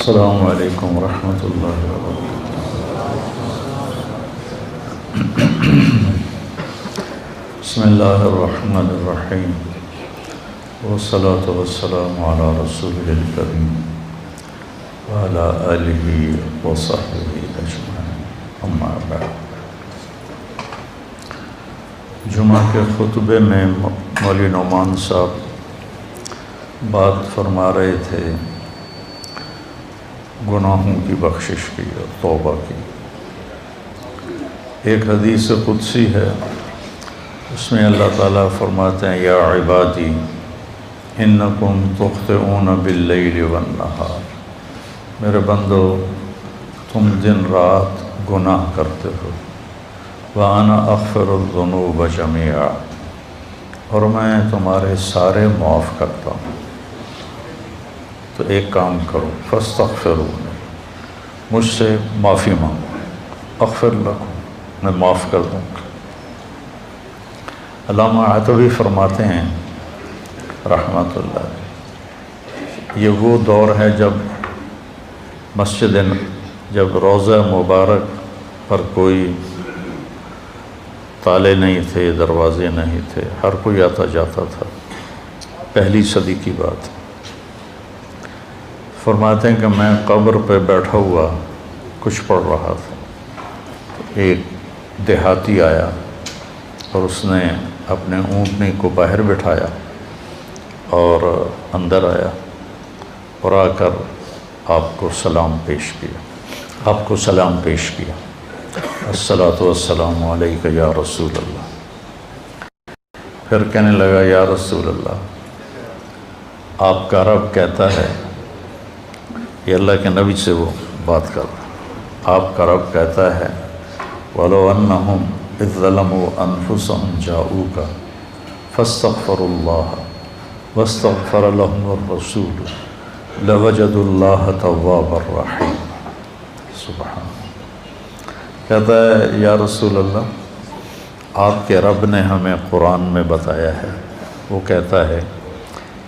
السلام علیکم ورحمۃ اللہ وبرکاتہ۔ بسم اللہ الرحمن الرحیم، والصلاة والسلام علی رسول الکریم وعلی آلہ وصحبہ اجمعین، اما بعد۔ جمعہ کے خطبے میں مولوی نعمان صاحب بات فرما رہے تھے گناہوں کی بخشش کی اور توبہ کی۔ ایک حدیث قدسی ہے، اس میں اللہ تعالیٰ فرماتے ہیں یا عبادی انکم تخطئون باللیل والنہار، میرے بندو تم دن رات گناہ کرتے ہو، وَأَنَا أَغْفِرُ الذُّنُوبَ جَمِيعًا، اور میں تمہارے سارے معاف کرتا ہوں۔ تو ایک کام کرو، فاستغفرونی، مجھ سے معافی مانگو، اغفر لکم، میں معاف کر دوں گا۔ علامہ عتوی فرماتے ہیں رحمۃ اللہ علیہ، یہ وہ دور ہے جب روضہ مبارک پر کوئی تالے نہیں تھے، دروازے نہیں تھے، ہر کوئی آتا جاتا تھا، پہلی صدی کی بات۔ فرماتے ہیں کہ میں قبر پہ بیٹھا ہوا کچھ پڑھ رہا تھا، ایک دیہاتی آیا اور اس نے اپنے اونٹنی کو باہر بٹھایا اور اندر آیا اور آ کر آپ کو سلام پیش کیا، الصلاۃ والسلام علیک یا رسول اللہ۔ پھر کہنے لگا یا رسول اللہ، آپ کا رب کہتا ہے، یہ اللہ کے نبی سے وہ بات کر رہا، آپ کا رب کہتا ہے وَلَوْ أَنَّهُمْ إِذْ ظَلَمُوا أَنفُسَهُمْ جَاءُوكَ فَاسْتَغْفَرُوا اللَّهَ وَاسْتَغْفَرَ لَهُمُ الرَّسُولُ لَوَجَدُوا اللَّهَ تَوَّابًا رَحِيمًا۔ سبحان اللہ، کہتا ہے یا رسول اللہ، آپ کے رب نے ہمیں قرآن میں بتایا ہے، وہ کہتا ہے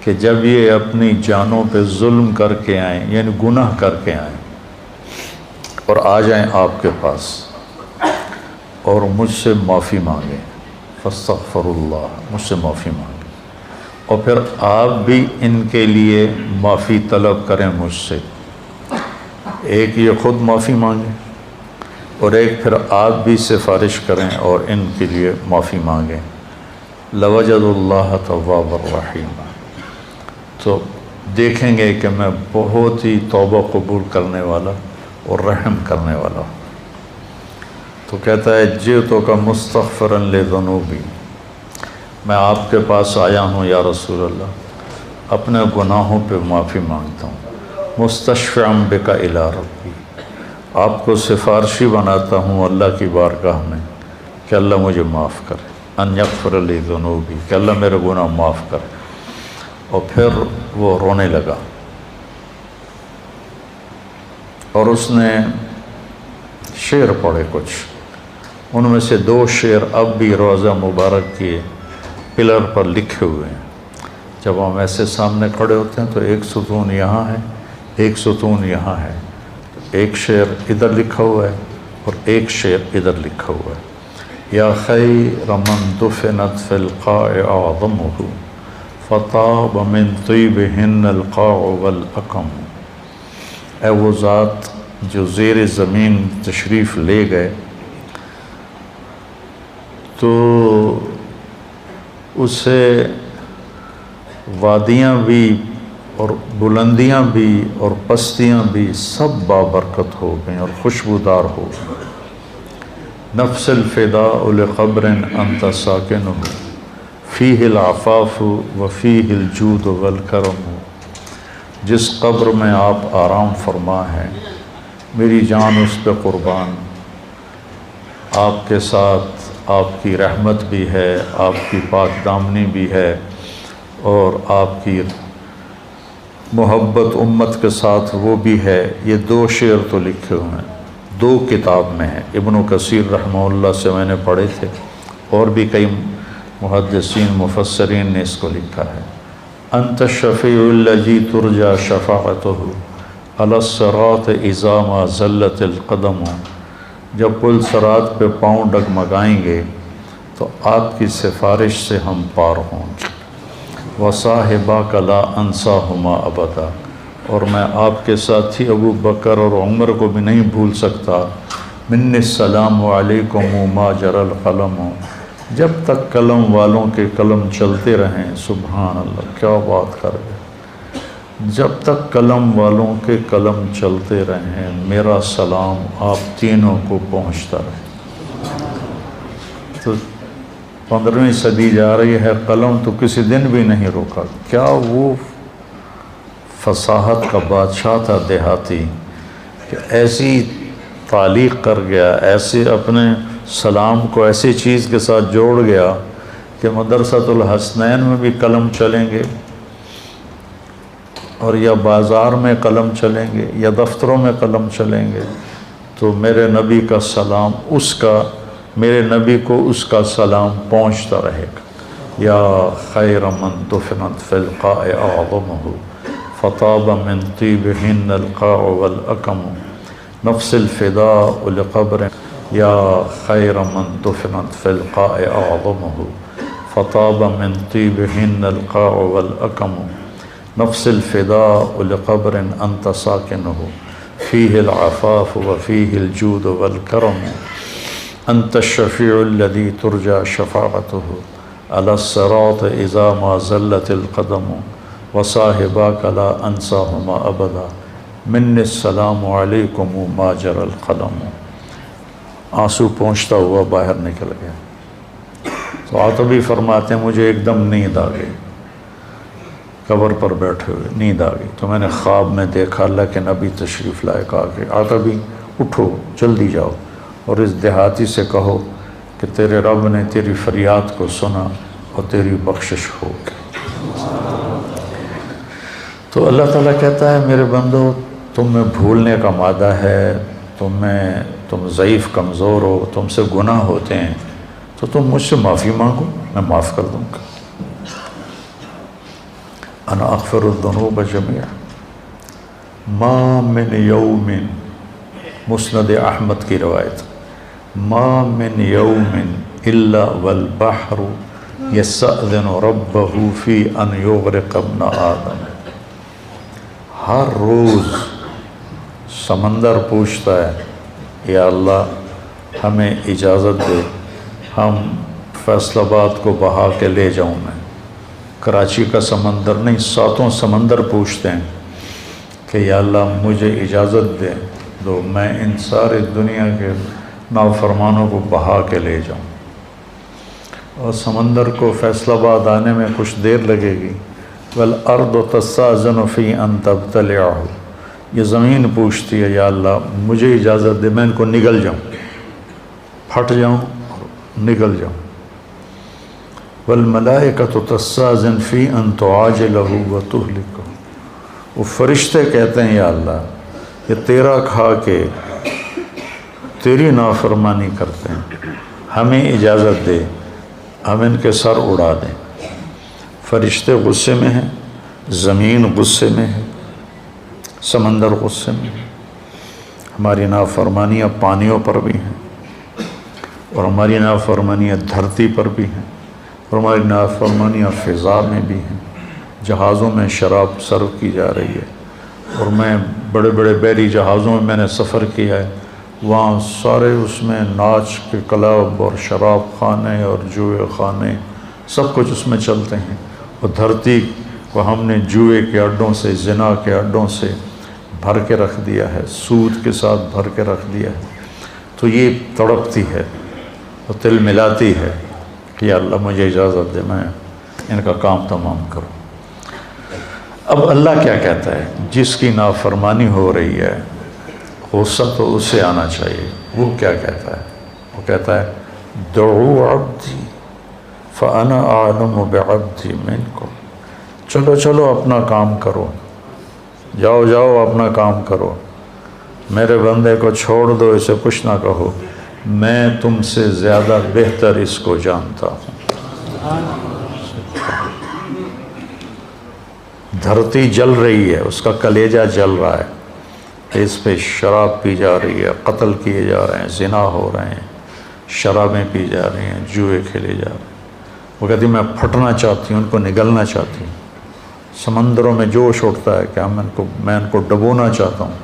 کہ جب یہ اپنی جانوں پہ ظلم کر کے آئیں، یعنی گناہ کر کے آئیں اور آ جائیں آپ کے پاس اور مجھ سے معافی مانگیں، فاستغفر اللہ، مجھ سے معافی مانگیں، اور پھر آپ بھی ان کے لیے معافی طلب کریں مجھ سے، ایک یہ خود معافی مانگیں اور ایک پھر آپ بھی سفارش کریں اور ان کے لیے معافی مانگیں، لَوَجَدُوا اللَّهَ تَوَّابًا رَحِيمًا، تو دیکھیں گے کہ میں بہت ہی توبہ قبول کرنے والا اور رحم کرنے والا ہوں۔ تو کہتا ہے جئتک مستغفرا لذنوبی، میں آپ کے پاس آیا ہوں یا رسول اللہ، اپنے گناہوں پہ معافی مانگتا ہوں، مستشفعا بک الی ربی، آپ کو سفارشی بناتا ہوں اللہ کی بارگاہ میں کہ اللہ مجھے معاف کرے، ان یغفر لی ذنوبی، کہ اللہ میرے گناہ معاف کرے۔ اور پھر وہ رونے لگا اور اس نے شعر پڑھے کچھ، ان میں سے 2 شعر اب بھی روضہ مبارک کے پلر پر لکھے ہوئے ہیں۔ جب ہم ایسے سامنے کھڑے ہوتے ہیں تو ایک ستون یہاں ہے، ایک ستون یہاں ہے، ایک شعر ادھر لکھا ہوا ہے اور ایک شعر ادھر لکھا ہوا ہے، یا خیر من دفنت فی القاع اعظمہ فطاب من طیبہن القاع والاکم، اے وہ ذات جو زیر زمین تشریف لے گئے تو اسے وادیاں بھی اور بلندیاں بھی اور پستیاں بھی سب بابرکت ہو گئیں اور خوشبودار ہو گئیں۔ نفس الفداء لقبر انت ساکنہ فیہ العفاف وفیہ الجود والکرم، جس قبر میں آپ آرام فرما ہیں میری جان اس پہ قربان، آپ کے ساتھ آپ کی رحمت بھی ہے، آپ کی پاک دامنی بھی ہے، اور آپ کی محبت امت کے ساتھ وہ بھی ہے۔ یہ 2 شعر تو لکھے ہوئے ہیں، 2 کتاب میں ہیں، ابن کثیر رحمہ اللہ سے میں نے پڑھے تھے، اور بھی کئی محدثین مفسرین نے اس کو لکھا ہے۔ انت الشفیع الذی ترجى شفاعتہ، علی الصراط اذا ما زلت القدم، جب پل صراط پہ پاؤں ڈگمگائیں گے تو آپ کی سفارش سے ہم پار ہوں گے۔ وصاحباک لا انساہما ابدا، اور میں آپ کے ساتھی ابو بکر اور عمر کو بھی نہیں بھول سکتا۔ من السلام علیکم ما جر القلم، جب تک قلم والوں کے قلم چلتے رہیں۔ سبحان اللہ، کیا بات کر گئے، جب تک قلم والوں کے قلم چلتے رہیں میرا سلام آپ تینوں کو پہنچتا رہے۔ تو 15ویں صدی جا رہی ہے، قلم تو کسی دن بھی نہیں روکا۔ کیا وہ فصاحت کا بادشاہ تھا دیہاتی کہ ایسی تعلیق کر گیا، ایسے اپنے سلام کو ایسی چیز کے ساتھ جوڑ گیا کہ مدرسۃ الحسنین میں بھی قلم چلیں گے، اور یا بازار میں قلم چلیں گے یا دفتروں میں قلم چلیں گے، تو میرے نبی کا سلام میرے نبی کو اس کا سلام پہنچتا رہے گا۔ یا خیر من دفنت فی القاع اعظمہ فطاب من طیبہن القاع والاکم نفس الفداء لقبر، یا خیر من دفنت فی القاع اعظمہ فطاب من طیبہن القاع والاکم نفس الفداء لقبر انت ساکنہ فیہ العفاف وفیہ الجود والکرم انت الشفیع الذی ترجى شفاعتہ علی الصراط اذا ما زلت القدم وصاحباک لا انساہما ابدا من السلام علیکم ما جر القلم۔ آنسو پہنچتا ہوا باہر نکل گیا۔ تو عاطبی فرماتے ہیں مجھے ایک دم نیند آ گئی، قبر پر بیٹھے ہوئے نیند آ گئی، تو میں نے خواب میں دیکھا اللہ کے نبی تشریف لائے، کہا کہ عاطبی اٹھو جلدی جاؤ اور اس دیہاتی سے کہو کہ تیرے رب نے تیری فریاد کو سنا اور تیری بخشش ہو گئی۔ تو اللہ تعالیٰ کہتا ہے میرے بندو تم میں بھولنے کا مادہ ہے، تم ضعیف کمزور ہو، تم سے گناہ ہوتے ہیں، تو تم مجھ سے معافی مانگو، میں معاف کر دوں گا۔ انا اغفر الذنوب جميعا ما من یوم، مسند احمد کی روایت، ما من یوم الا والبحر یستأذن ربه فی ان یغرق ابن آدم، ہر روز سمندر پوچھتا ہے یا اللہ ہمیں اجازت دے، ہم فیصل آباد کو بہا کے لے جاؤں میں۔ کراچی کا سمندر نہیں، 7 سمندر پوچھتے ہیں کہ یا اللہ مجھے اجازت دے دو میں ان سارے دنیا کے نافرمانوں کو بہا کے لے جاؤں۔ اور سمندر کو فیصل آباد آنے میں کچھ دیر لگے گی۔ والارض تستأذن فی ان تبتلعہ، یہ زمین پوچھتی ہے یا اللہ مجھے اجازت دے میں ان کو نگل جاؤں، پھٹ جاؤں نگل جاؤں۔ والملائکۃ تستأذن فی ان تعاجلہ وتہلکہ، وہ فرشتے کہتے ہیں یا اللہ یہ تیرا کھا کے تیری نافرمانی کرتے ہیں، ہمیں اجازت دے ہم ان کے سر اڑا دیں۔ فرشتے غصے میں ہیں، زمین غصے میں ہے، سمندر غصے میں ہے، ہماری نافرمانیاں پانیوں پر بھی ہیں، اور ہماری نافرمانیاں دھرتی پر بھی ہیں، اور ہماری نافرمانیاں فضا میں بھی ہیں۔ جہازوں میں شراب سرو کی جا رہی ہے، اور میں بڑے بڑے بحری جہازوں میں نے سفر کیا ہے، وہاں سارے اس میں ناچ کے کلب اور شراب خانے اور جوئے خانے سب کچھ اس میں چلتے ہیں، اور دھرتی کو ہم نے جوئے کے اڈوں سے، زنا کے اڈوں سے بھر کے رکھ دیا ہے، سود کے ساتھ بھر کے رکھ دیا ہے۔ تو یہ تڑپتی ہے اور دل ملاتی ہے کہ یا اللہ مجھے اجازت دے میں ان کا کام تمام کروں۔ اب اللہ کیا کہتا ہے؟ جس کی نافرمانی ہو رہی ہے غصہ تو اس سے آنا چاہیے۔ وہ کیا کہتا ہے؟ وہ کہتا ہے دعو عبدی فانا اعلم بعبدی منکم، چلو چلو اپنا کام کرو، جاؤ جاؤ اپنا کام کرو، میرے بندے کو چھوڑ دو، اسے کچھ نہ کہو، میں تم سے زیادہ بہتر اس کو جانتا ہوں۔ دھرتی جل رہی ہے، اس کا کلیجہ جل رہا ہے، کہ اس پہ شراب پی جا رہی ہے، قتل کیے جا رہے ہیں، زنا ہو رہے ہیں، شرابیں پی جا رہی ہیں، جوئے کھیلے جا رہے ہیں۔ وہ کہتی میں پھٹنا چاہتی ہوں، ان کو نگلنا چاہتی ہوں، سمندروں میں جوش اٹھتا ہے کہ میں ان کو ڈبونا چاہتا ہوں،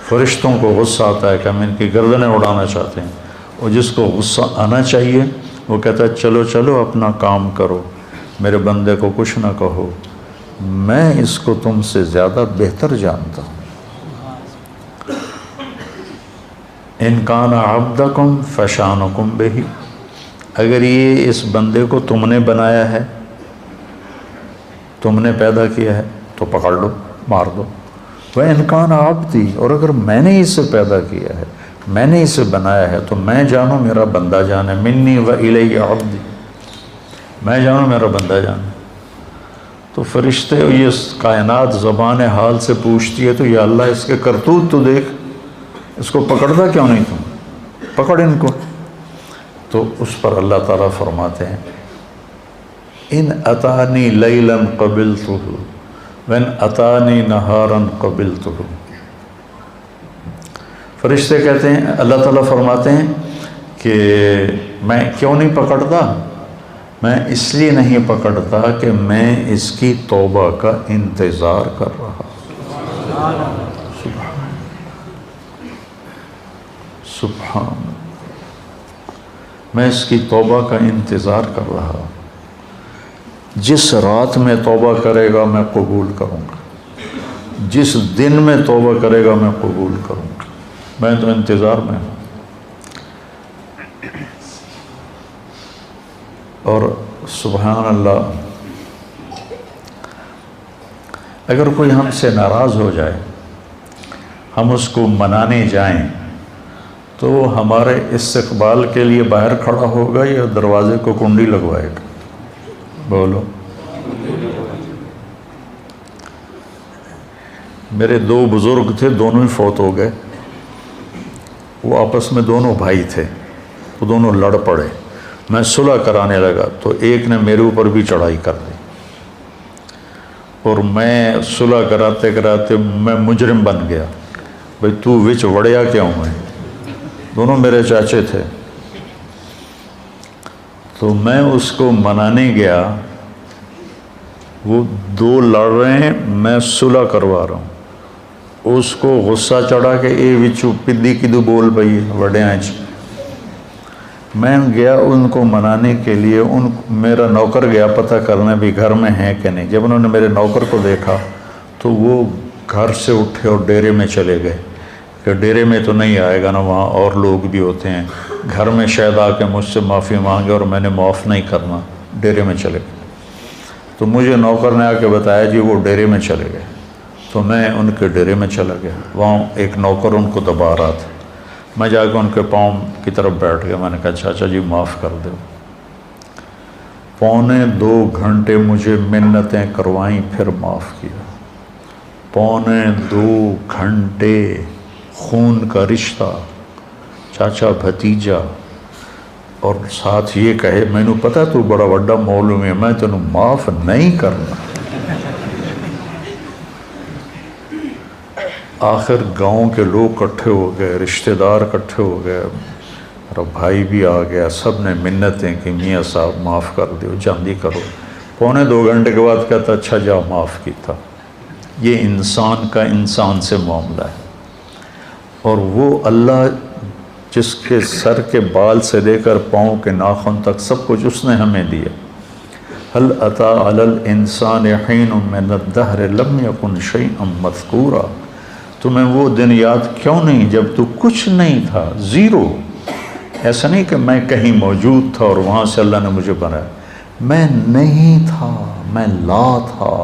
فرشتوں کو غصہ آتا ہے کہ ہم ان کی گردنیں اڑانا چاہتے ہیں، اور جس کو غصہ آنا چاہیے وہ کہتا ہے چلو چلو اپنا کام کرو، میرے بندے کو کچھ نہ کہو، میں اس کو تم سے زیادہ بہتر جانتا ہوں۔ ان کان عبدکم فشانکم بہ، اگر یہ اس بندے کو تم نے بنایا ہے، تم نے پیدا کیا ہے تو پکڑ لو، مار دو۔ وَإِنْ كَانَ عَبْدِي، اور اگر میں نے اسے پیدا کیا ہے، میں نے اسے بنایا ہے تو میں جانوں میرا بندہ جانے، منی وَإِلَيَّ عَبْدِي، میں جانوں میرا بندہ جانے۔ تو فرشتے یہ کائنات زبان حال سے پوچھتی ہے تو یا اللہ اس کے کرتوت تو دیکھ، اس کو پکڑتا کیوں نہیں تم، پکڑ ان کو۔ تو اس پر اللہ تعالیٰ فرماتے ہیں ان اتانی لیلا قبلتہ وان اتانی نہارا قبلتہ۔ فرشتے کہتے ہیں، اللہ تعالیٰ فرماتے ہیں کہ میں کیوں نہیں پکڑتا، میں اس لیے نہیں پکڑتا کہ میں اس کی توبہ کا انتظار کر رہا۔ سبحان، میں اس کی توبہ کا انتظار کر رہا۔ جس رات میں توبہ کرے گا میں قبول کروں گا، جس دن میں توبہ کرے گا میں قبول کروں گا، میں تو انتظار میں ہوں۔ اور سبحان اللہ، اگر کوئی ہم سے ناراض ہو جائے، ہم اس کو منانے جائیں تو وہ ہمارے استقبال کے لیے باہر کھڑا ہوگا یا دروازے کو کنڈی لگوائے گا؟ بولو۔ میرے دو بزرگ تھے، دونوں ہی فوت ہو گئے، وہ آپس میں دونوں بھائی تھے، وہ دونوں لڑ پڑے، میں صلح کرانے لگا تو ایک نے میرے اوپر بھی چڑھائی کر دی، اور میں صلح کراتے کراتے میں مجرم بن گیا، بھئی تو وچ وڑیا کیوں ہے؟ دونوں میرے چاچے تھے۔ تو میں اس کو منانے گیا، وہ دو لڑ رہے ہیں، میں صلح کروا رہا ہوں، اس کو غصہ چڑھا کہ اے وچو پدی کدو بول پئی وڈیاں چ۔ میں گیا ان کو منانے کے لیے، میرا نوکر گیا پتہ کرنے بھی گھر میں ہیں کہ نہیں۔ جب انہوں نے میرے نوکر کو دیکھا تو وہ گھر سے اٹھے اور ڈیرے میں چلے گئے کہ ڈیرے میں تو نہیں آئے گا نا، وہاں اور لوگ بھی ہوتے ہیں، گھر میں شاید آ کے مجھ سے معافی مانگے اور میں نے معاف نہیں کرنا، ڈیرے میں چلے گئے۔ تو مجھے نوکر نے آ کے بتایا جی وہ ڈیرے میں چلے گئے، تو میں ان کے ڈیرے میں چلا گیا، وہاں ایک نوکر ان کو دبا رہا تھا، میں جا کے ان کے پاؤں کی طرف بیٹھ گیا، میں نے کہا چاچا جی معاف کر دو۔ 2.25 گھنٹے مجھے منتیں کروائیں، پھر معاف کیا۔ 2.25 گھنٹے خون کا رشتہ، چاچا بھتیجا، اور ساتھ یہ کہے میں نے پتا تو بڑا وڈا مولوی ہے، میں تینوں معاف نہیں کرنا۔ آخر گاؤں کے لوگ کٹھے ہو گئے، رشتہ دار کٹھے ہو گئے، میرا بھائی بھی آ گیا، سب نے منتیں کہ میاں صاحب معاف کر دیو، جلدی کرو۔ 2.25 گھنٹے کے بعد کہتا اچھا جاؤ معاف کیتا۔ یہ انسان کا انسان سے معاملہ ہے، اور وہ اللہ جس کے سر کے بال سے لے کر پاؤں کے ناخن تک سب کچھ اس نے ہمیں دیا۔ هل اتی علی الانسان حین من الدہر لم یکن شیئا مذکورا، تمہیں وہ دن یاد کیوں نہیں جب تو کچھ نہیں تھا، زیرو۔ ایسا نہیں کہ میں کہیں موجود تھا اور وہاں سے اللہ نے مجھے بنایا، میں نہیں تھا، میں لا تھا،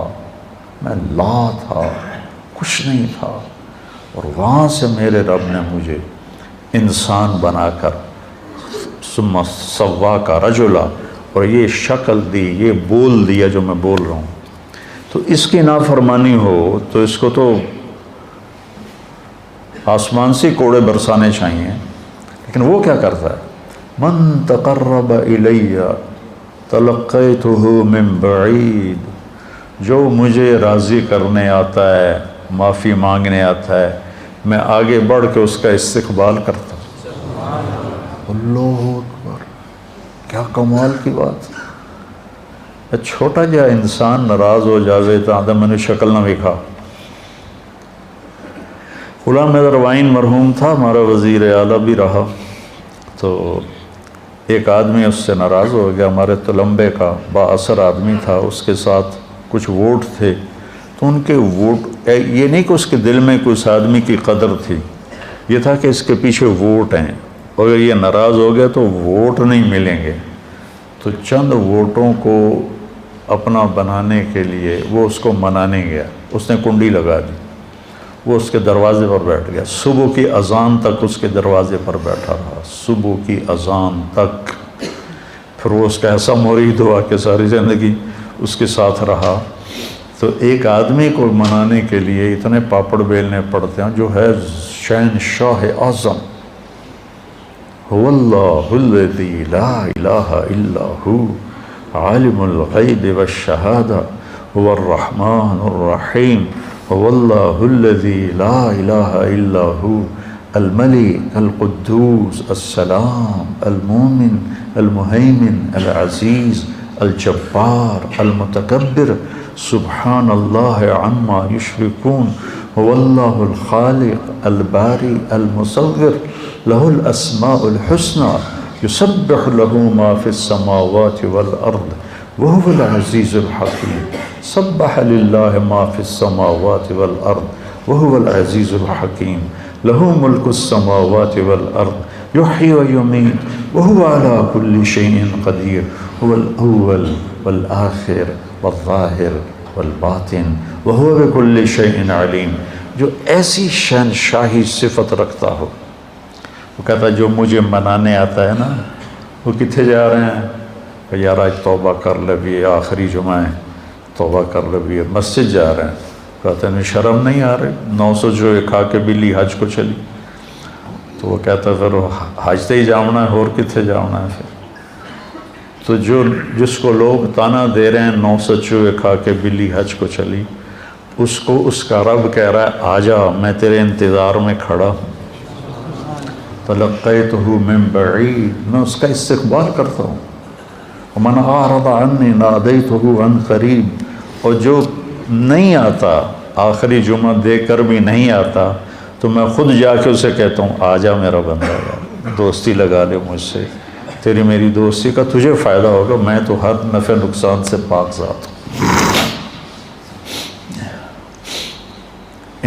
میں لا تھا، کچھ نہیں تھا، اور وہاں سے میرے رب نے مجھے انسان بنا کر ثم سواک رجلا، اور یہ شکل دی، یہ بول دیا جو میں بول رہا ہوں۔ تو اس کی نافرمانی ہو تو اس کو تو آسمان سے کوڑے برسانے چاہیے، لیکن وہ کیا کرتا ہے؟ من تقرب الی تلقیتہ من بعید، جو مجھے راضی کرنے آتا ہے، معافی مانگنے آتا ہے، میں آگے بڑھ کے اس کا استقبال کرتا. اللہ اکبر، کیا کمال کی بات. چھوٹا جا انسان ناراض ہو جاوے تو آدھا میں نے شکل نہ وکھا. غلام حیدر وائن مرحوم تھا، ہمارا وزیر اعلیٰ بھی رہا. تو ایک آدمی اس سے ناراض ہو گیا، ہمارے تلمبے کا با اثر آدمی تھا، اس کے ساتھ کچھ ووٹ تھے. تو ان کے ووٹ، یہ نہیں کہ اس کے دل میں کوئی اس آدمی کی قدر تھی، یہ تھا کہ اس کے پیچھے ووٹ ہیں، اگر یہ ناراض ہو گیا تو ووٹ نہیں ملیں گے. تو چند ووٹوں کو اپنا بنانے کے لیے وہ اس کو منانے گیا. اس نے کنڈی لگا دی، وہ اس کے دروازے پر بیٹھ گیا. صبح کی اذان تک اس کے دروازے پر بیٹھا رہا، صبح کی اذان تک. پھر وہ اس کا ایسا مرید ہوا کہ ساری زندگی اس کے ساتھ رہا. تو ایک آدمی کو منانے کے لیے اتنے پاپڑ بیلنے پڑتے ہیں. جو ہے شہنشاہ اعظم، هو اللہ الذی لا الہ الا ہو عالم الغیب والشہادہ هو الرحمن الرحیم هو اللہ الذی لا الہ الا ہو الملک القدوس السلام المومن المہیمن العزیز الجبار المتکبر سبحان اللہ عما یشرکون هو اللہ الخالق الباری المصور له الاسماء الحسنى يسبح له ما في السماوات والارض وهو العزيز الحكيم. سبح لله ما في السماوات والارض وهو العزيز الحكيم. له ملك السماوات والارض يحيي ويميت وهو على كل شيء قدير. هو الاول والآخر والظاہر والباطن وهو بكل شيء عليم. جو ایسی شہنشاہی صفت رکھتا ہو، وہ کہتا ہے جو مجھے منانے آتا ہے نا، وہ کتنے جا رہے ہیں کہ یار آج توبہ کر لے بھی، آخری جمعہ ہے، توبہ کر لے بھی، مسجد جا رہے ہیں. کہتے ہیں شرم نہیں آ رہی، 900 جو کھا کے بلی حج کو چلی. تو وہ کہتا ہے پھر حج تے ہی جاؤنا ہے، اور کتنے جاؤنا ہے پھر. تو جس کو لوگ تانا دے رہے ہیں 900 چوہے کھا کے بلی حج کو چلی، اس کو اس کا رب کہہ رہا ہے آجا، میں تیرے انتظار میں کھڑا ہوں. فلقیتہ من بعید، میں اس کا استقبال کرتا ہوں. ومن اعرض عنی نادیتہ عن قریب. اور جو نہیں آتا، آخری جمعہ دے کر بھی نہیں آتا، تو میں خود جا کے اسے کہتا ہوں آجا میرا بندہ، دوستی لگا لے مجھ سے، تیری میری دوستی کا تجھے فائدہ ہوگا، میں تو ہر نفع نقصان سے پاک ذات ہوں.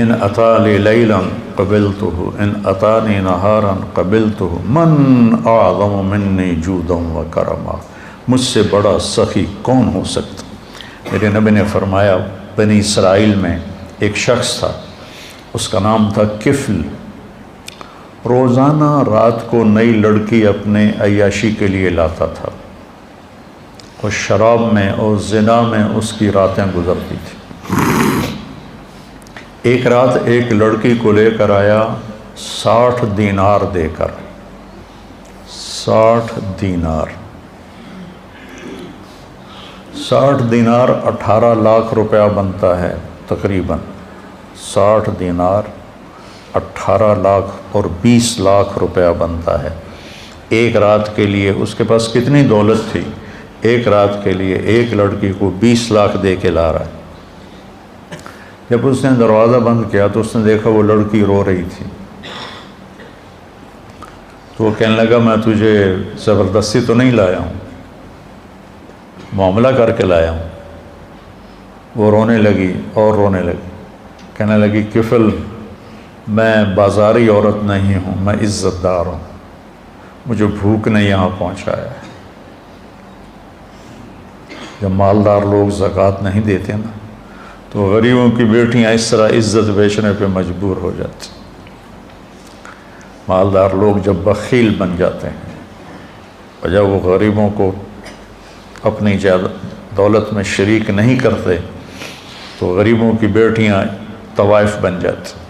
ان اتانی لیلا قبلتہ ان اتانی نہارا قبلتہ من اعظم منی جودا و کرما. مجھ سے بڑا سخی کون ہو سکتا. میرے نبی نے فرمایا بنی اسرائیل میں ایک شخص تھا، اس کا نام تھا کفل. روزانہ رات کو نئی لڑکی اپنے عیاشی کے لیے لاتا تھا، اور شراب میں اور زنا میں اس کی راتیں گزرتی تھیں. ایک رات ایک لڑکی کو لے کر آیا 60 دینار دے کر. 60 دینار 60 دینار 18 لاکھ روپیہ بنتا ہے تقریباً. 60 دینار 18 لاکھ اور 20 لاکھ روپیہ بنتا ہے. ایک رات کے لیے اس کے پاس کتنی دولت تھی، ایک رات کے لیے ایک لڑکی کو 20 لاکھ دے کے لا رہا ہے. جب اس نے دروازہ بند کیا تو اس نے دیکھا وہ لڑکی رو رہی تھی. تو وہ کہنے لگا میں تجھے زبردستی تو نہیں لایا ہوں، معاملہ کر کے لایا ہوں. وہ رونے لگی اور رونے لگی، کہنے لگی کفل میں بازاری عورت نہیں ہوں، میں عزت دار ہوں، مجھے بھوک نے یہاں پہنچایا ہے. جب مالدار لوگ زکوٰۃ نہیں دیتے نا تو غریبوں کی بیٹیاں اس طرح عزت بیچنے پہ مجبور ہو جاتی. مالدار لوگ جب بخیل بن جاتے ہیں اور جب وہ غریبوں کو اپنی دولت میں شریک نہیں کرتے تو غریبوں کی بیٹیاں طوائف بن جاتی.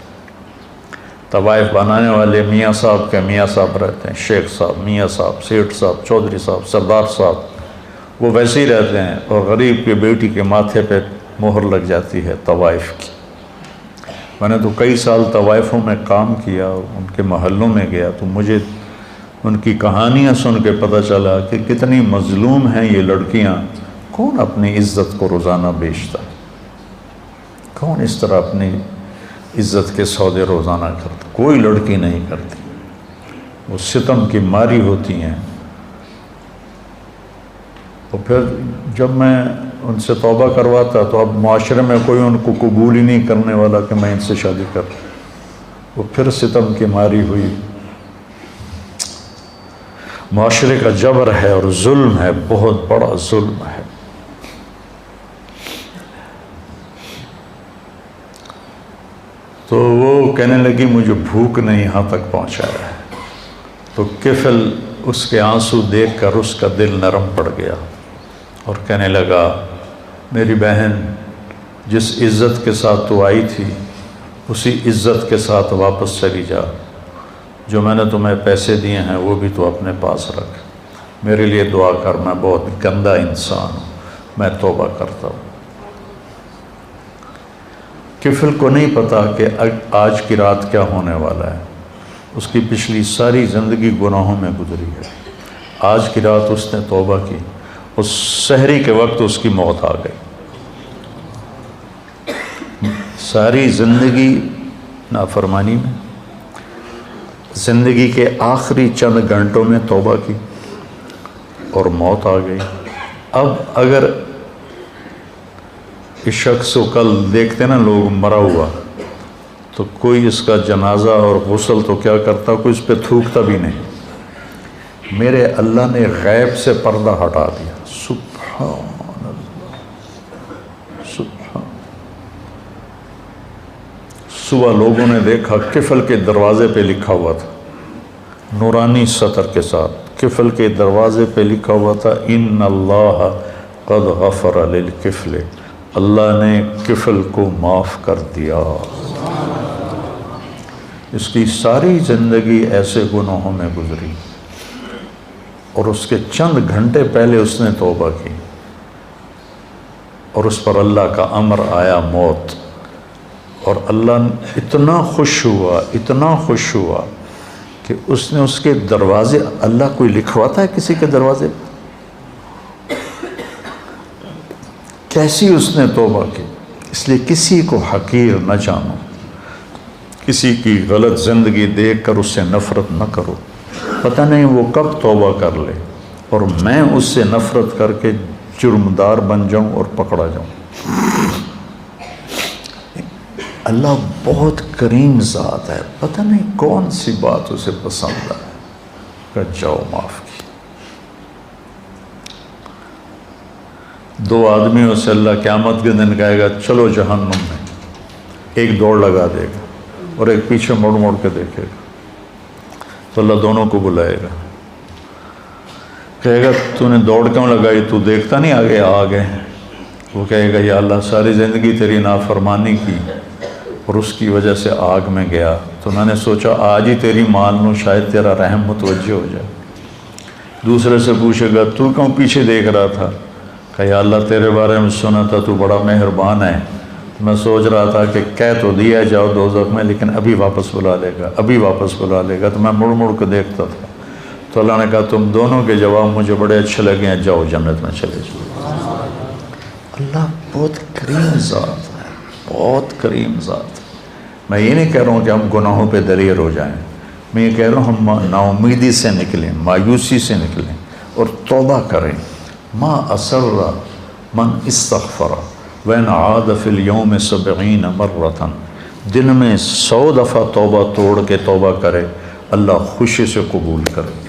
طوائف بنانے والے میاں صاحب کے میاں صاحب رہتے ہیں، شیخ صاحب، میاں صاحب، سیٹھ صاحب، چودھری صاحب، سردار صاحب، وہ ویسے ہی رہتے ہیں، اور غریب کی بیٹی کے ماتھے پہ مہر لگ جاتی ہے طوائف کی. میں نے تو کئی سال طوائفوں میں کام کیا، ان کے محلوں میں گیا، تو مجھے ان کی کہانیاں سن کے پتہ چلا کہ کتنی مظلوم ہیں یہ لڑکیاں۔ کون اپنی عزت کو روزانہ بیچتا ہے؟ کون اس طرح اپنی عزت کے سودے روزانہ کرتا؟ کوئی لڑکی نہیں کرتی، وہ ستم کی ماری ہوتی ہیں۔ اور پھر جب میں ان سے توبہ کرواتا تو اب معاشرے میں کوئی ان کو قبول ہی نہیں کرنے والا کہ میں ان سے شادی کروں، وہ پھر ستم کی ماری ہوئی۔ معاشرے کا جبر ہے اور ظلم ہے، بہت بڑا ظلم ہے۔ تو وہ کہنے لگی مجھے بھوک نے یہاں تک پہنچایا ہے، تو کفل اس کے آنسو دیکھ کر اس کا دل نرم پڑ گیا اور کہنے لگا میری بہن، جس عزت کے ساتھ تو آئی تھی اسی عزت کے ساتھ واپس چلی جا، جو میں نے تمہیں پیسے دیے ہیں وہ بھی تو اپنے پاس رکھ، میرے لیے دعا کر، میں بہت گندا انسان ہوں، میں توبہ کرتا ہوں۔ کفل کو نہیں پتا کہ آج کی رات کیا ہونے والا ہے، اس کی پچھلی ساری زندگی گناہوں میں گزری ہے، آج کی رات اس نے توبہ کی، اس سحری کے وقت اس کی موت آ گئی۔ ساری زندگی نافرمانی میں، زندگی کے آخری چند گھنٹوں میں توبہ کی اور موت آ گئی۔ اب اگر اس شخص کو کل دیکھتے نا لوگ مرا ہوا، تو کوئی اس کا جنازہ اور غسل تو کیا کرتا، کوئی اس پہ تھوکتا بھی نہیں۔ میرے اللہ نے غیب سے پردہ ہٹا دیا، سبحان اللہ، سبحان۔ صبح لوگوں نے دیکھا کفل کے دروازے پہ لکھا ہوا تھا، نورانی سطر کے ساتھ کفل کے دروازے پہ لکھا ہوا تھا ان اللہ قد غفر للکفل، اللہ نے کفل کو معاف کر دیا۔ اس کی ساری زندگی ایسے گناہوں میں گزری اور اس کے چند گھنٹے پہلے اس نے توبہ کی اور اس پر اللہ کا امر آیا موت، اور اللہ اتنا خوش ہوا، اتنا خوش ہوا کہ اس نے اس کے دروازے، اللہ کوئی لکھواتا ہے کسی کے دروازے، کیسی اس نے توبہ کی۔ اس لیے کسی کو حقیر نہ جانو، کسی کی غلط زندگی دیکھ کر اس سے نفرت نہ کرو، پتہ نہیں وہ کب توبہ کر لے اور میں اس سے نفرت کر کے جرمدار بن جاؤں اور پکڑا جاؤں۔ اللہ بہت کریم ذات ہے، پتہ نہیں کون سی بات اسے پسند ہے کہ جاؤ معاف کی۔ دو آدمیوں سے اللہ قیامت کے دن کہے گا چلو جہنم میں، ایک دوڑ لگا دے گا اور ایک پیچھے مڑ مڑ کے دیکھے گا، تو اللہ دونوں کو بلائے گا، کہے گا تو نے دوڑ کیوں لگائی، تو دیکھتا نہیں آگے آگے؟ وہ کہے گا یا اللہ ساری زندگی تیری نافرمانی کی اور اس کی وجہ سے آگ میں گیا، تو میں نے سوچا آج ہی تیری مان لوں، شاید تیرا رحم متوجہ ہو جائے۔ دوسرے سے پوچھے گا تو کیوں پیچھے دیکھ رہا تھا، کہ یا اللہ تیرے بارے میں سنا تھا تو بڑا مہربان ہے، میں سوچ رہا تھا کہ کہہ تو دیا جاؤ دوزخ میں لیکن ابھی واپس بلا لے گا، ابھی واپس بلا لے گا، تو میں مڑ مڑ کے دیکھتا تھا۔ تو اللہ نے کہا تم دونوں کے جواب مجھے بڑے اچھے لگے ہیں، جاؤ جنت میں چلے جاؤ۔ اللہ بہت کریم ذات ہے، بہت کریم ذات ہے۔ میں یہ نہیں کہہ رہا ہوں کہ ہم گناہوں پہ دریر ہو جائیں، میں یہ کہہ رہا ہوں ہم نا امیدی سے نکلیں، مایوسی سے نکلیں اور توبہ کریں۔ ما اسر من استغفر وین عاد فی اليوم 70 مرۃ، دن میں 100 دفعہ توبہ توڑ کے توبہ کرے، اللہ خوشی سے قبول کرے۔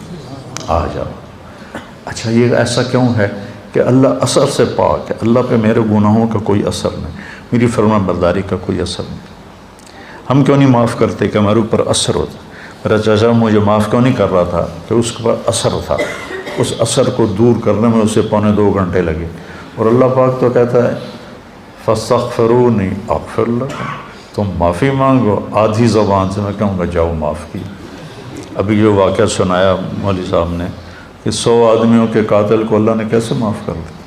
آ جاؤ۔ اچھا یہ ایسا کیوں ہے کہ اللہ اثر سے پاک ہے، اللہ پہ میرے گناہوں کا کوئی اثر نہیں، میری فرما برداری کا کوئی اثر نہیں۔ ہم کیوں نہیں معاف کرتے کہ ہمارے اوپر اثر ہوتا؟ میرا چاچا مجھے معاف کیوں نہیں کر رہا تھا کہ اس پر اثر تھا، اس اثر کو دور کرنے میں اسے 2.25 گھنٹے لگے، اور اللہ پاک تو کہتا ہے فاستغفرونی اغفر لکم، تم معافی مانگو، آدھی زبان سے میں کہوں گا جاؤ معاف کی۔ ابھی جو واقعہ سنایا مولوی صاحب نے کہ 100 آدمیوں کے قاتل کو اللہ نے کیسے معاف کر دیا،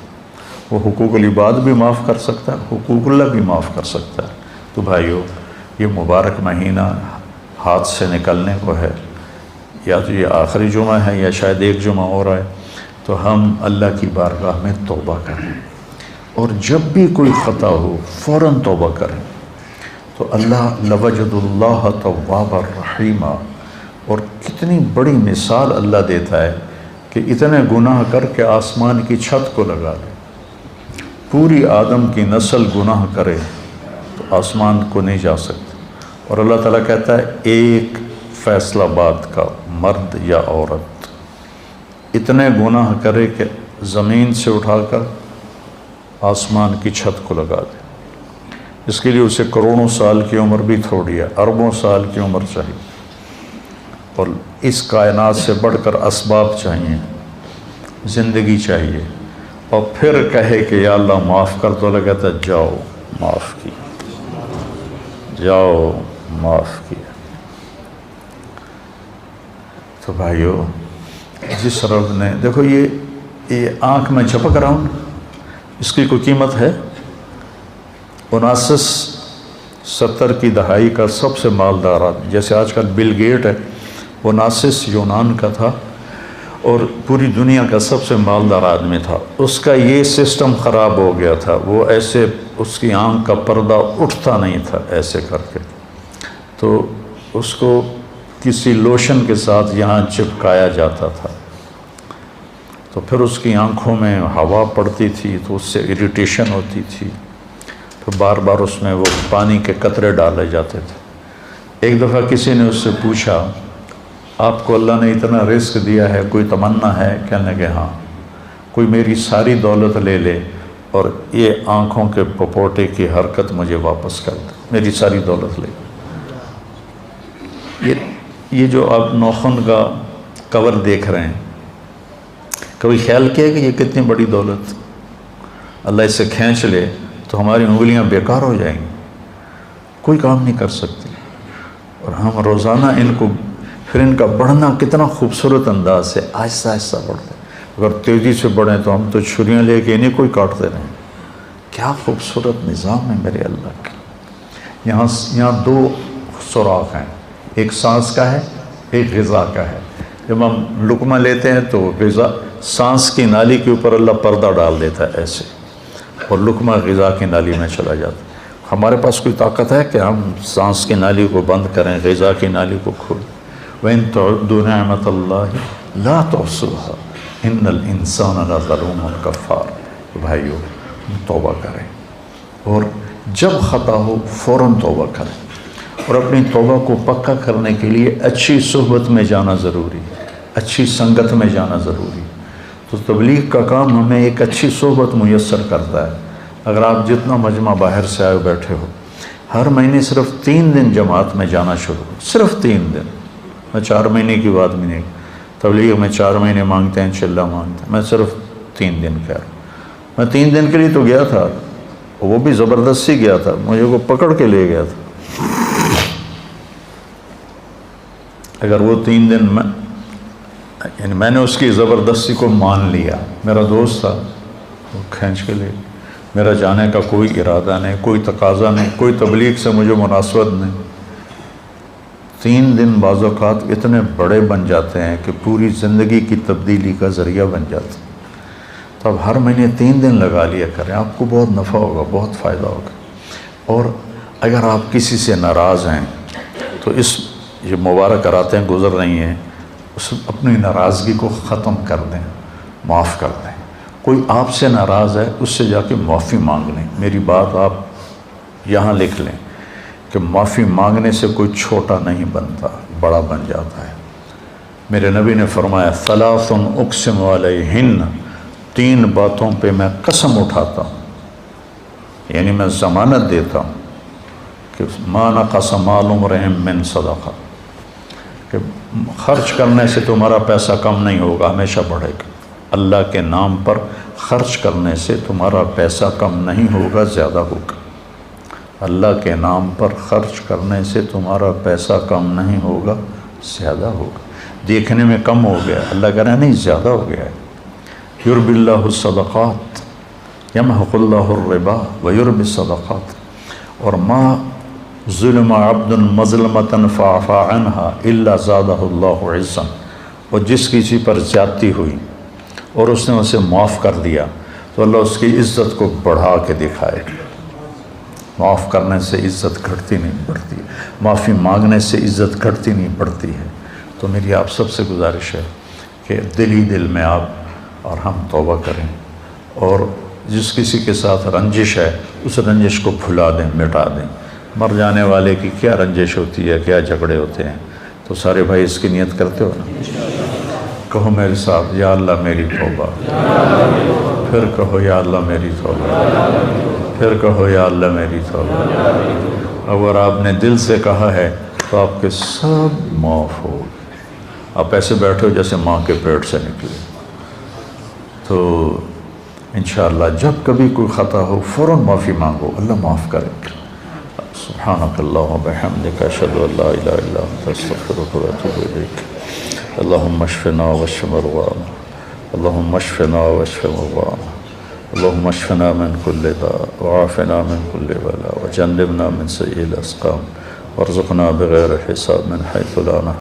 وہ حقوق العباد بھی معاف کر سکتا ہے، حقوق اللہ بھی معاف کر سکتا ہے۔ تو بھائیو یہ مبارک مہینہ ہاتھ سے نکلنے کو ہے، یا تو یہ آخری جمعہ ہے یا شاید ایک جمعہ ہو رہا ہے، تو ہم اللہ کی بارگاہ میں توبہ کریں، اور جب بھی کوئی خطا ہو فوراً توبہ کریں، تو اللہ لوجد اللہ توابا رحیما، اور کتنی بڑی مثال اللہ دیتا ہے کہ اتنے گناہ کر کے آسمان کی چھت کو لگا لے، پوری آدم کی نسل گناہ کرے تو آسمان کو نہیں جا سکتے، اور اللہ تعالیٰ کہتا ہے ایک فیصلہ باد کا مرد یا عورت اتنے گناہ کرے کہ زمین سے اٹھا کر آسمان کی چھت کو لگا دے، اس کے لیے اسے کروڑوں سال کی عمر بھی تھوڑی ہے، اربوں سال کی عمر چاہیے، اور اس کائنات سے بڑھ کر اسباب چاہیے، زندگی چاہیے، اور پھر کہے کہ یا اللہ معاف کر، تو اللہ کہتا ہے جاؤ معاف کیا، جاؤ معاف کیا۔ تو بھائیو، جس رب نے، دیکھو یہ آنکھ میں چپک رہا ہوں، اس کی کوئی قیمت ہے؟ 1970 کی دہائی کا سب سے مالدار آدمی، جیسے آج کل بل گیٹ ہے، 19 یونان کا تھا اور پوری دنیا کا سب سے مالدار آدمی تھا، اس کا یہ سسٹم خراب ہو گیا تھا، وہ ایسے اس کی آنکھ کا پردہ اٹھتا نہیں تھا ایسے کر کے، تو اس کو کسی لوشن کے ساتھ یہاں چپکایا جاتا تھا، تو پھر اس کی آنکھوں میں ہوا پڑتی تھی تو اس سے اریٹیشن ہوتی تھی، تو بار بار اس میں وہ پانی کے قطرے ڈالے جاتے تھے۔ ایک دفعہ کسی نے اس سے پوچھا آپ کو اللہ نے اتنا رزق دیا ہے، کوئی تمنا ہے؟ کہنے کہ ہاں، کوئی میری ساری دولت لے لے اور یہ آنکھوں کے پپوٹے کی حرکت مجھے واپس کر دے، میری ساری دولت لے۔ یہ جو آپ نوخن کا کور دیکھ رہے ہیں، کبھی خیال کیا کہ یہ کتنی بڑی دولت، اللہ اسے کھینچ لے تو ہماری انگلیاں بیکار ہو جائیں گی، کوئی کام نہیں کر سکتی، اور ہم روزانہ ان کو، پھر ان کا بڑھنا کتنا خوبصورت انداز سے آہستہ آہستہ بڑھتا ہے، اگر تیزی سے بڑھیں تو ہم تو چھریاں لے کے انہیں کوئی کاٹتے رہیں۔ کیا خوبصورت نظام ہے میرے اللہ کا۔ یہاں 2 سوراخ ہیں، ایک سانس کا ہے، ایک غذا کا ہے۔ جب ہم لقمہ لیتے ہیں تو غذا، سانس کی نالی کے اوپر اللہ پردہ ڈال دیتا ہے ایسے، اور لقمہ غذا کی نالی میں چلا جاتا ہے۔ ہمارے پاس کوئی طاقت ہے کہ ہم سانس کی نالی کو بند کریں، غذا کی نالی کو کھولیں؟ وَإِن تَعُدُّوا نِعْمَةَ اللَّهِ لَا تُحْصُوهَا إِنَّ الْإِنسَانَ لَظَلُومٌ كَفَّارٌ۔ بھائیو، توبہ کریں، اور جب خطا ہو فوراً توبہ کریں، اور اپنی توبہ کو پکا کرنے کے لیے اچھی صحبت میں جانا ضروری ہے، اچھی سنگت میں جانا ضروری ہے۔ تو تبلیغ کا کام ہمیں ایک اچھی صحبت میسر کرتا ہے۔ اگر آپ جتنا مجمع باہر سے آئے بیٹھے ہو، ہر مہینے صرف 3 دن جماعت میں جانا شروع ہو، صرف 3 دن۔ میں 4 مہینے کی بات بھی نہیں، تبلیغ میں 4 مہینے مانگتے ہیں، چلہ مانگتے ہیں، میں صرف 3 دن کہہ رہا ہوں۔ میں 3 دن کے لیے تو گیا تھا، وہ بھی زبردستی گیا تھا، مجھے کو پکڑ کے لے گیا تھا۔ اگر وہ 3 دن یعنی میں نے اس کی زبردستی کو مان لیا، میرا دوست تھا، وہ کھینچ کے لے، میرا جانے کا کوئی ارادہ نہیں، کوئی تقاضا نہیں، کوئی تبلیغ سے مجھے مناسبت نہیں۔ 3 دن بعض اوقات اتنے بڑے بن جاتے ہیں کہ پوری زندگی کی تبدیلی کا ذریعہ بن جاتے ہیں۔ تو اب ہر مہینے 3 دن لگا لیا کریں، آپ کو بہت نفع ہوگا، بہت فائدہ ہوگا۔ اور اگر آپ کسی سے ناراض ہیں تو یہ مبارک راتیں گزر رہی ہیں، اپنی ناراضگی کو ختم کر دیں، معاف کر دیں۔ کوئی آپ سے ناراض ہے، اس سے جا کے معافی مانگ لیں۔ میری بات آپ یہاں لکھ لیں کہ معافی مانگنے سے کوئی چھوٹا نہیں بنتا، بڑا بن جاتا ہے۔ میرے نبی نے فرمایا ثلاث اقسم علیہن، 3 باتوں پہ میں قسم اٹھاتا ہوں، یعنی میں ضمانت دیتا ہوں کہ ما نقص مال امرئ من صدقہ، کہ خرچ کرنے سے تمہارا پیسہ کم نہیں ہوگا، ہمیشہ بڑھے گا۔ اللہ کے نام پر خرچ کرنے سے تمہارا پیسہ کم نہیں ہوگا، زیادہ ہوگا۔ اللہ کے نام پر خرچ کرنے سے تمہارا پیسہ کم نہیں ہوگا، زیادہ ہوگا۔ دیکھنے میں کم ہو گیا، اللہ کہہ رہا ہے نہیں، زیادہ ہو گیا ہے۔ یربی اللہ الصدقات یمحق اللہ الربا ویربی الصدقات، اور ظلم عبد مظلمۃ فعفا عنہا الا زادہ اللہ عزا، اور جس کسی پر زیادتی ہوئی اور اس نے اسے معاف کر دیا تو اللہ اس کی عزت کو بڑھا کے دکھائے۔ معاف کرنے سے عزت گھٹتی نہیں بڑھتی، معافی مانگنے سے عزت گھٹتی نہیں بڑھتی ہے۔ تو میری آپ سب سے گزارش ہے کہ دل ہی دل میں آپ اور ہم توبہ کریں، اور جس کسی کے ساتھ رنجش ہے اس رنجش کو بھلا دیں، مٹا دیں۔ مر جانے والے کی کیا رنجش ہوتی ہے، کیا جھگڑے ہوتے ہیں، تو سارے بھائی اس کی نیت کرتے ہو نا؟ کہو میرے ساتھ، یا اللہ میری توبہ، پھر کہو یا اللہ میری توبہ، پھر کہو یا اللہ میری توبہ۔ اگر آپ نے دل سے کہا ہے تو آپ کے سب معاف ہو گئے۔ آپ ایسے بیٹھے ہو جیسے ماں کے پیٹ سے نکلے۔ تو انشاءاللہ جب کبھی کوئی خطا ہو فوراً معافی مانگو، اللہ معاف کرے گا۔ سبحانک اللہم و بحمدک، اشہد ان لا الہ الا انت، استغفرک و اتوب الیک۔ اللہم اشفنا واشف مرضانا، اللہم اشفنا واشف مرضانا، اللہم اشفنا من کل داء وعافنا من کل بلاء وجنبنا من سیئ الاسقام وارزقنا بغیر حساب من حیث لا نحتسب۔